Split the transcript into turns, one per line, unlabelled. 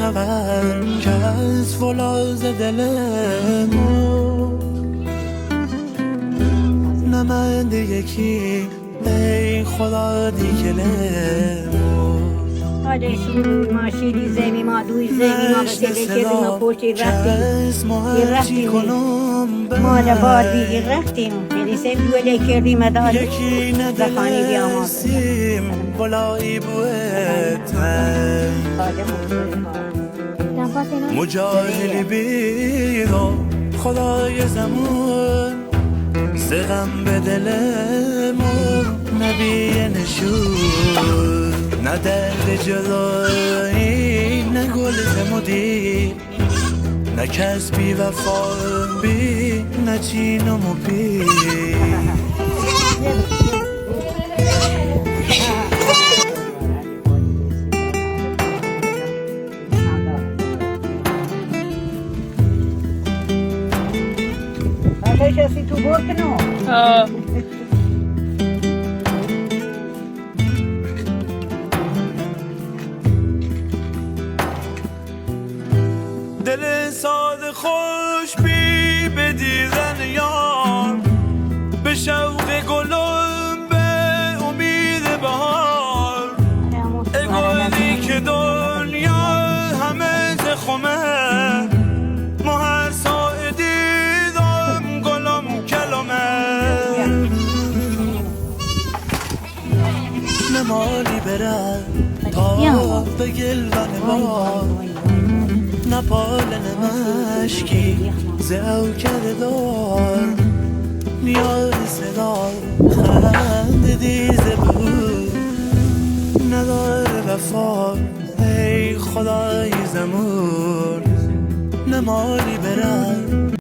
خبر که از فولاذ دلمو نمند یکی ای خدا دیگلمو
آده شیری ما شیری زمی ما دوی زمی ما بسیده که ما پوشی رفتیم ما دبار بیگی رفتیم یعنی سیم دوله کردیم ادار
یکی
زخانی بیاماد
ندلسیم بلایی بویتن مجاهلی بیرو خدای زمان سغم به دلمو نبی نشون نه درد جدایی نه گل زمودی نه کس بی وفا بی نه چین و مبی
کسی تو بکنو
دل ساده خوش بی به دیدن یار به شوق گلم به امید بهار ای گلی که دنیا همه زخمه ما هر ساعه دیدم گلم کلمه نمالی برد تا به گلون بار نپال نمشکی زهو کرده دار نیاز صدا خند دیزه بود نداره وفا ای خدای زمون نمالی برم